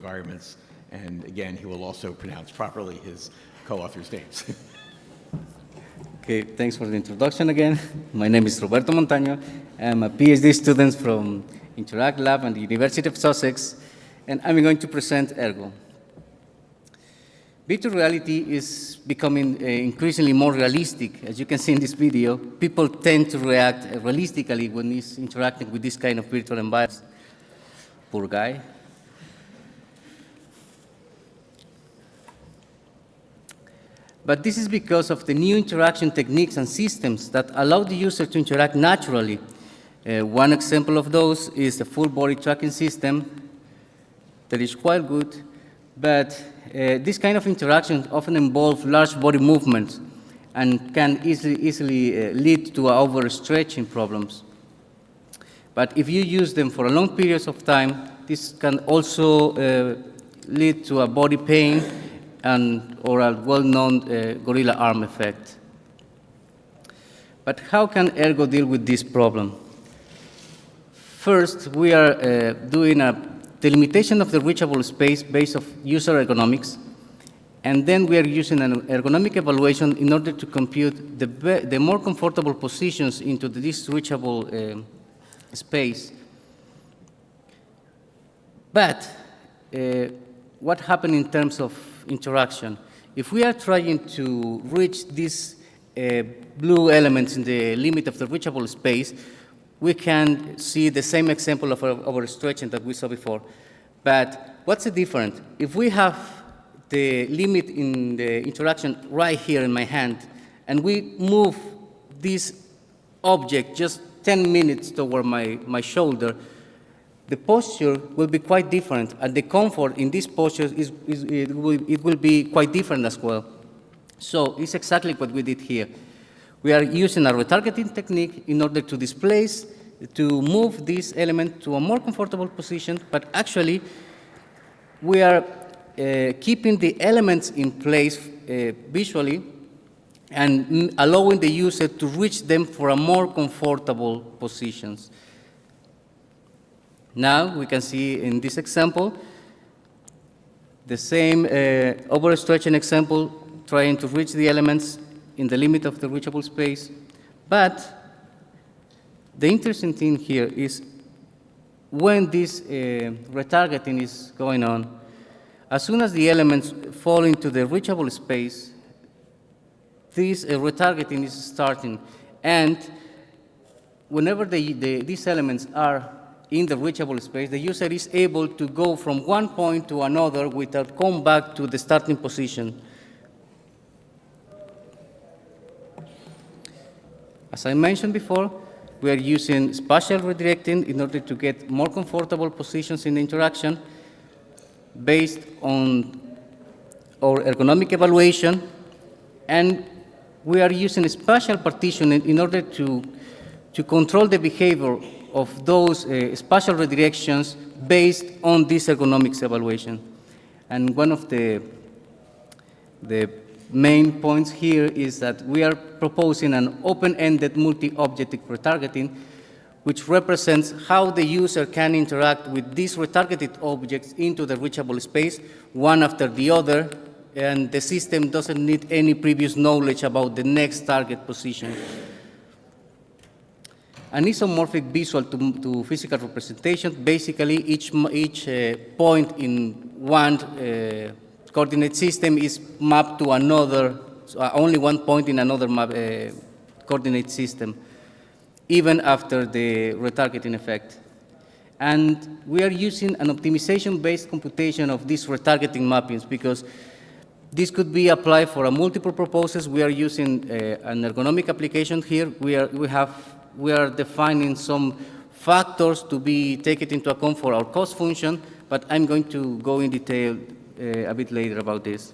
environments. And again, he will also pronounce properly his co-authors' names. Okay, thanks for the introduction again. My name is Roberto Montano. I'm a PhD student from Interact Lab at the University of Sussex, and I'm going to present Erg-O. Virtual reality is becoming increasingly more realistic. As you can see in this video, people tend to react realistically when he's interacting with this kind of virtual environment. Poor guy. But this is because of the new interaction techniques and systems that allow the user to interact naturally. One example of those is the full body tracking system that is quite good, but this kind of interaction often involves large body movements and can easily lead to overstretching problems. But if you use them for a long periods of time, this can also lead to a body pain or a well-known gorilla arm effect. But how can Erg-O deal with this problem? First, we are doing a delimitation of the reachable space based on user ergonomics, and then we are using an ergonomic evaluation in order to compute the more comfortable positions into this reachable space. But what happened in terms of interaction? If we are trying to reach these blue elements in the limit of the reachable space, we can see the same example of overstretching that we saw before. But what's the difference? If we have the limit in the interaction right here in my hand, and we move this object just 10 minutes toward my shoulder, the posture will be quite different, and the comfort in this posture it will be quite different as well. So it's exactly what we did here. We are using a retargeting technique in order to displace, to move this element to a more comfortable position, but actually we are keeping the elements in place visually and allowing the user to reach them for a more comfortable positions. Now we can see in this example the same overstretching example, trying to reach the elements in the limit of the reachable space. But the interesting thing here is when this retargeting is going on, as soon as the elements fall into the reachable space, this retargeting is starting. And whenever these elements are in the reachable space, the user is able to go from one point to another without going back to the starting position. As I mentioned before, we are using spatial redirecting in order to get more comfortable positions in the interaction based on our ergonomic evaluation, and we are using spatial partitioning in order to control the behavior of those spatial redirections based on this ergonomics evaluation. And one of the main points here is that we are proposing an open-ended multi-objective retargeting, which represents how the user can interact with these retargeted objects into the reachable space, one after the other, and the system doesn't need any previous knowledge about the next target position. An isomorphic visual to physical representation, basically each point in one coordinate system is mapped to another, only one point in another coordinate system, even after the retargeting effect. And we are using an optimization-based computation of these retargeting mappings because this could be applied for multiple purposes. We are using an ergonomic application here. We are defining some factors to be taken into account for our cost function, but I'm going to go in detail a bit later about this.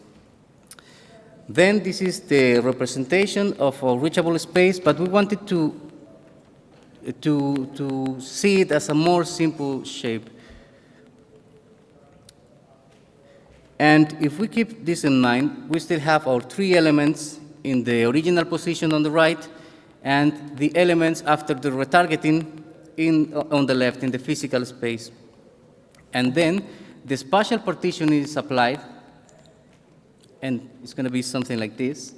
Then this is the representation of our reachable space, but we wanted to see it as a more simple shape. And if we keep this in mind, we still have our three elements in the original position on the right, and the elements after the retargeting on the left in the physical space. And then the spatial partitioning is applied, and it's going to be something like this.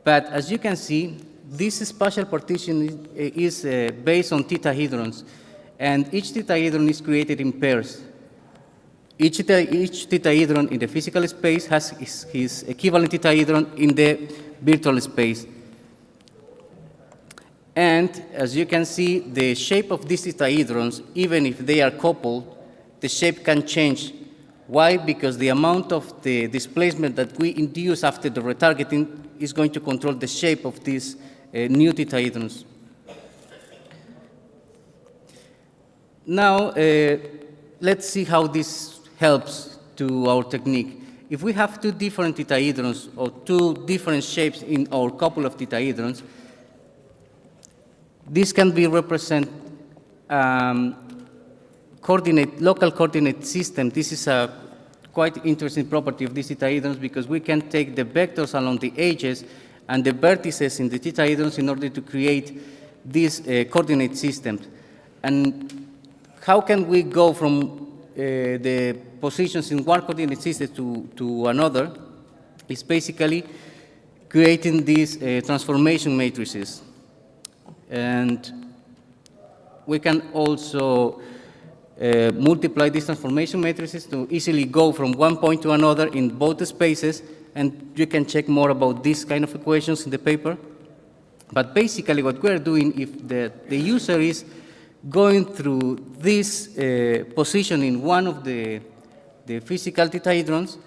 But as you can see, this spatial partition is based on thetaedrons, and each thetaedron is created in pairs. Each thetaedron in the physical space has his equivalent thetaedron in the virtual space. And as you can see, the shape of these thetaedrons, even if they are coupled, the shape can change. Why? Because the amount of the displacement that we induce after the retargeting is going to control the shape of these new thetaedrons. Now, let's see how this helps to our technique. If we have two different thetaedrons or two different shapes in our couple of thetaedrons, this can be represented local coordinate system. This is a quite interesting property of these thetaedrons because we can take the vectors along the edges and the vertices in the thetaedrons in order to create these coordinate systems. And how can we go from the positions in one coordinate system to another? Is basically creating these transformation matrices. And we can also multiply these transformation matrices to easily go from one point to another in both spaces, and you can check more about these kind of equations in the paper. But basically what we're doing, if the user is going through this position in one of the physical thetaedrons,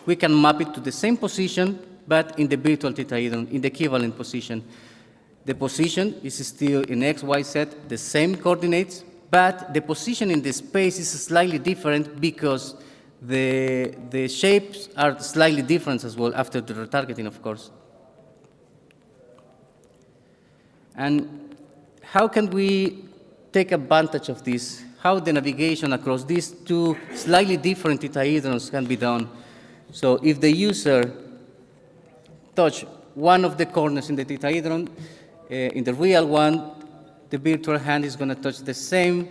we can map it to the same position, but in the virtual thetaedron, in the equivalent position. The position is still in x, y, z, the same coordinates, but the position in the space is slightly different because the shapes are slightly different as well after the retargeting, of course. And how can we take advantage of this? How the navigation across these two slightly different thetaedrons can be done? So if the user touch one of the corners in the thetaedron, in the real one, the virtual hand is going to touch the same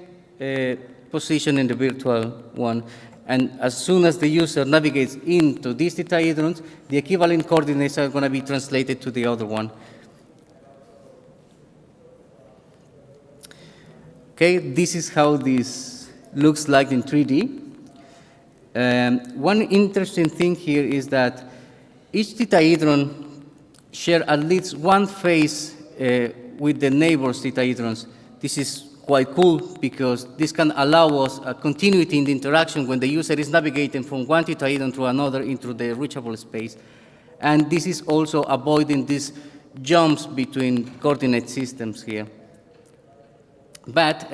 position in the virtual one. And as soon as the user navigates into these thetaedrons, the equivalent coordinates are going to be translated to the other one. Okay, this is how this looks like in 3D. One interesting thing here is that each thetaedron shares at least one phase with the neighbors' thetaedrons. This is quite cool because this can allow us a continuity in the interaction when the user is navigating from one thetaedron to another into the reachable space. And this is also avoiding these jumps between coordinate systems here. But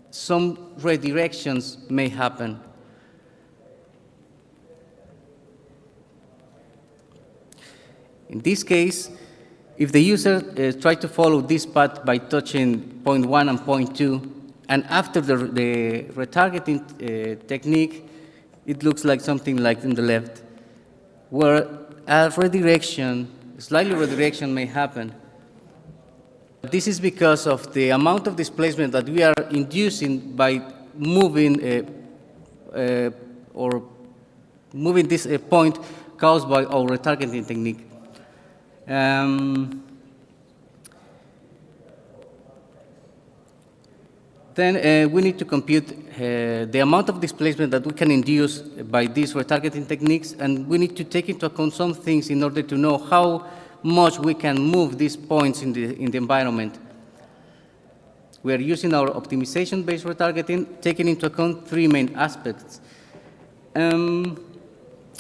some redirections may happen. In this case, if the user tries to follow this path by touching point 1 and point 2, and after the retargeting technique, it looks like something like in the left, where a redirection, slightly redirection may happen. This is because of the amount of displacement that we are inducing by moving or moving this point caused by our retargeting technique. Then we need to compute the amount of displacement that we can induce by these retargeting techniques, and we need to take into account some things in order to know how much we can move these points in the environment. We are using our optimization-based retargeting, taking into account three main aspects.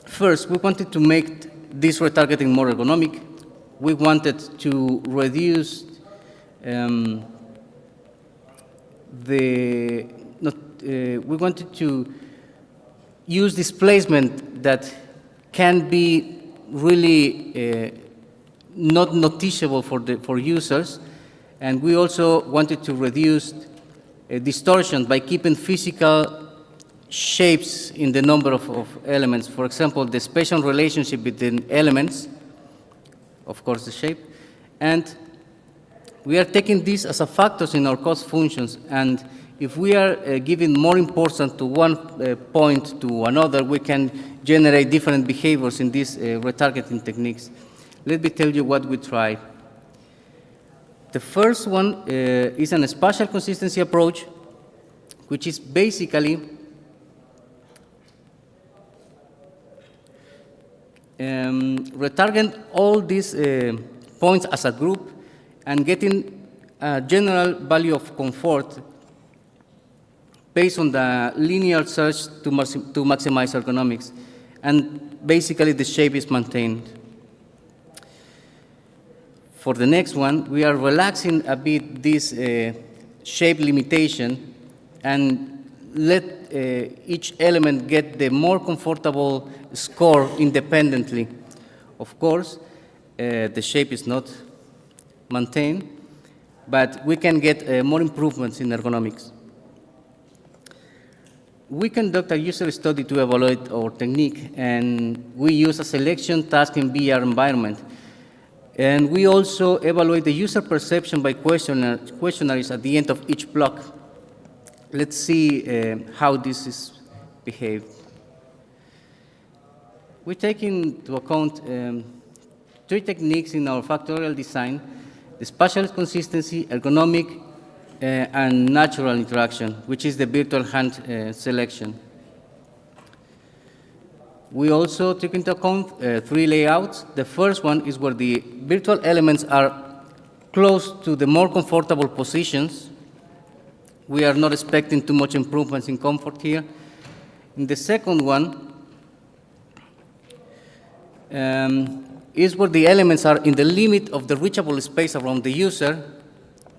First, we wanted to make this retargeting more ergonomic. We wanted to reduce we wanted to use displacement that can be really not noticeable for users, and we also wanted to reduce distortion by keeping physical shapes in the number of elements. For example, the spatial relationship between elements, of course the shape, and we are taking this as a factors in our cost functions, and if we are giving more importance to one point to another, we can generate different behaviors in these retargeting techniques. Let me tell you what we tried. The first one is an spatial consistency approach, which is basically retarget all these points as a group and getting a general value of comfort based on the linear search to maximize ergonomics. And basically, the shape is maintained. For the next one, we are relaxing a bit this shape limitation and let each element get the more comfortable score independently. Of course, the shape is not maintained, but we can get more improvements in ergonomics. We conduct a user study to evaluate our technique, and we use a selection task in VR environment. And we also evaluate the user perception by questionnaires at the end of each block. Let's see how this is behaved. We take into account 3 techniques in our factorial design: the spatial consistency, ergonomic, and natural interaction, which is the virtual hand selection. We also took into account 3 layouts. The first one is where the virtual elements are close to the more comfortable positions. We are not expecting too much improvements in comfort here. In the second one is where the elements are in the limit of the reachable space around the user.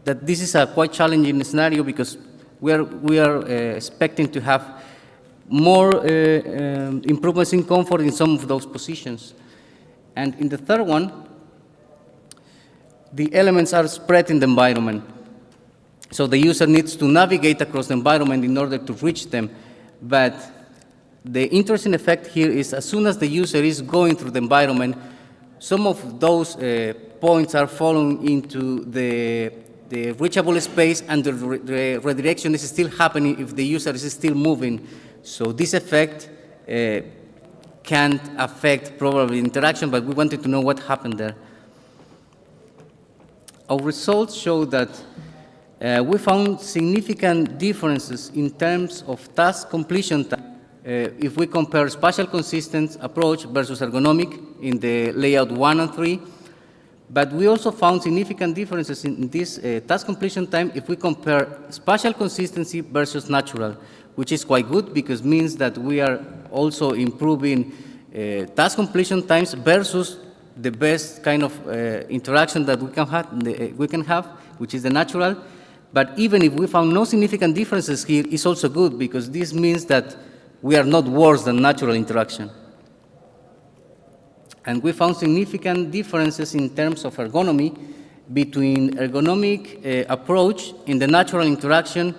That this is a quite challenging scenario because we are expecting to have more improvements in comfort in some of those positions. And in the third one, the elements are spread in the environment. So the user needs to navigate across the environment in order to reach them. But the interesting effect here is as soon as the user is going through the environment, some of those points are falling into the reachable space, and the redirection is still happening if the user is still moving. So this effect can't affect probably interaction, but we wanted to know what happened there. Our results show that we found significant differences in terms of task completion time if we compare spatial consistent approach versus ergonomic in the layout 1 and 3. But we also found significant differences in this task completion time if we compare spatial consistency versus natural, which is quite good because it means that we are also improving task completion times versus the best kind of interaction that we can have, which is the natural. But even if we found no significant differences here, it's also good because this means that we are not worse than natural interaction. And we found significant differences in terms of ergonomy between ergonomic approach in the natural interaction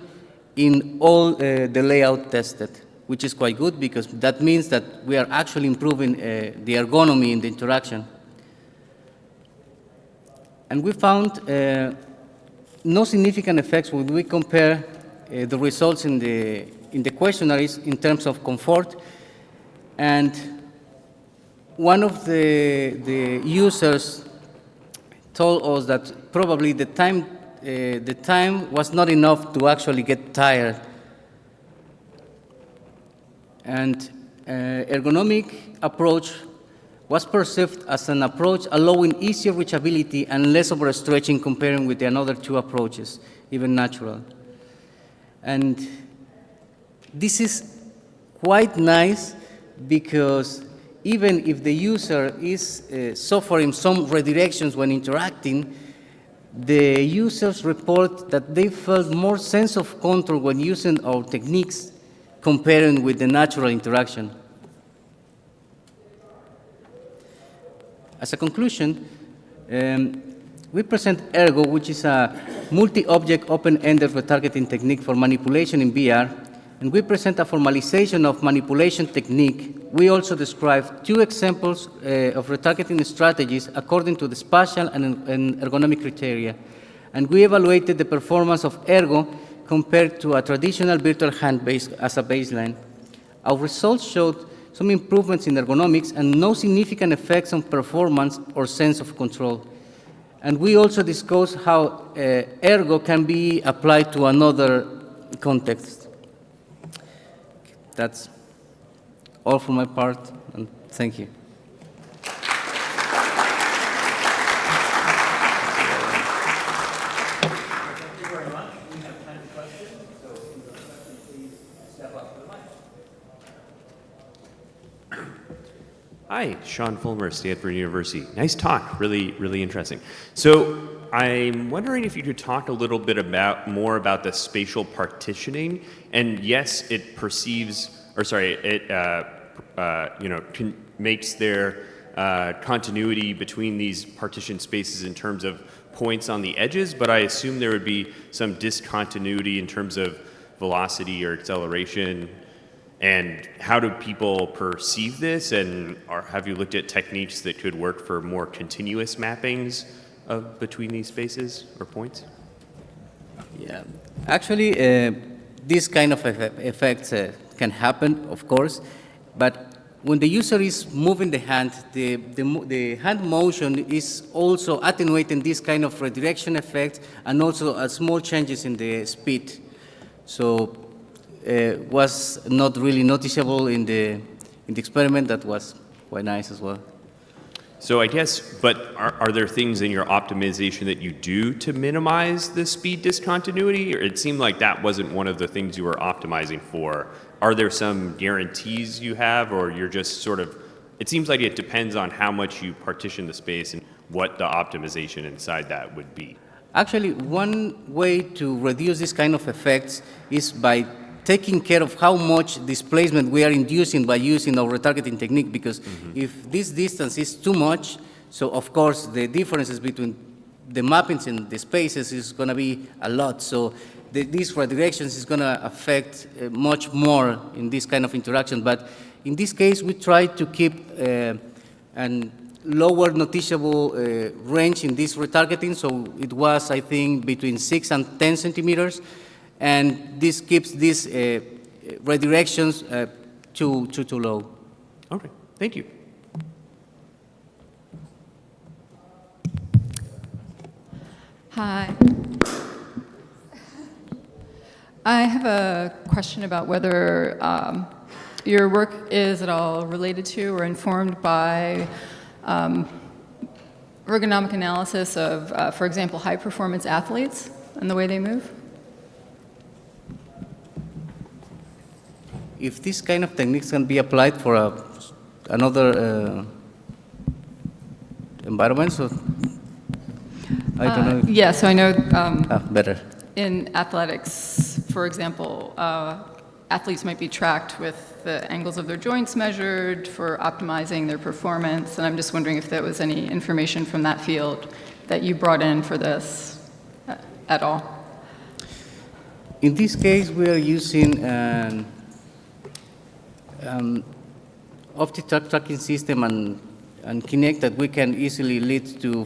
in all the layout tested, which is quite good because that means that we are actually improving the ergonomy in the interaction. And we found no significant effects when we compare the results in the questionnaires in terms of comfort. And one of the users told us that probably the time was not enough to actually get tired. And ergonomic approach was perceived as an approach allowing easier reachability and less overstretching comparing with the other 2 approaches, even natural. And this is quite nice because even if the user is suffering some redirections when interacting, the users report that they felt more sense of control when using our techniques comparing with the natural interaction. As a conclusion, we present Erg-O, which is a multi-object open-ended retargeting technique for manipulation in VR, and we present a formalization of manipulation technique. We also describe 2 examples of retargeting strategies according to the spatial and ergonomic criteria. And we evaluated the performance of Erg-O compared to a traditional virtual hand base as a baseline. Our results showed some improvements in ergonomics and no significant effects on performance or sense of control. And we also discussed how Erg-O can be applied to another context. That's all for my part, and thank you. Hi, Sean Fulmer, Stanford University. Nice talk, really, really interesting. So I'm wondering if you could talk a little bit more about the spatial partitioning. And yes, it perceives, or sorry, it makes their continuity between these partition spaces in terms of points on the edges, but I assume there would be some discontinuity in terms of velocity or acceleration. And how do people perceive this? And have you looked at techniques that could work for more continuous mappings between these spaces or points? Yeah, actually, this kind of effects can happen, of course, but when the user is moving the hand, the hand motion is also attenuating this kind of redirection effect and also small changes in the speed. So was not really noticeable in the experiment. That was quite nice as well. So I guess, but are there things in your optimization that you do to minimize the speed discontinuity? Or it seemed like that wasn't one of the things you were optimizing for. Are there some guarantees you have, or you're just sort of, it seems like it depends on how much you partition the space and what the optimization inside that would be. Actually, one way to reduce this kind of effects is by taking care of how much displacement we are inducing by using our retargeting technique, because if this distance is too much, so of course the differences between the mappings in the spaces is going to be a lot. So these redirections is going to affect much more in this kind of interaction. But in this case, we try to keep a lower noticeable range in this retargeting. So it was, I think, between 6 and 10 centimeters. And this keeps these redirections too low. Okay, thank you. Hi. I have a question about whether your work is at all related to or informed by ergonomic analysis of, for example, high-performance athletes and the way they move. If this kind of techniques can be applied for another environment, so I don't know. Yeah, so I know better. in athletics, for example, athletes might be tracked with the angles of their joints measured for optimizing their performance, and I'm just wondering if there was any information from that field that you brought in for this at all. In this case, we are using OptiTrack tracking system and Kinect that we can easily lead to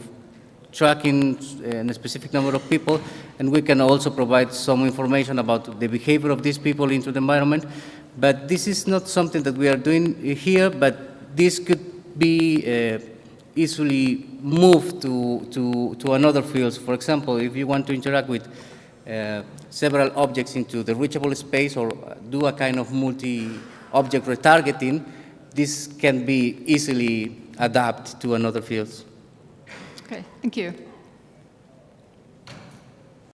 tracking a specific number of people, and we can also provide some information about the behavior of these people into the environment. But this is not something that we are doing here, but this could be easily moved to another fields. For example, if you want to interact with several objects into the reachable space or do a kind of multi-object retargeting, this can be easily adapted to another fields. Okay, thank you.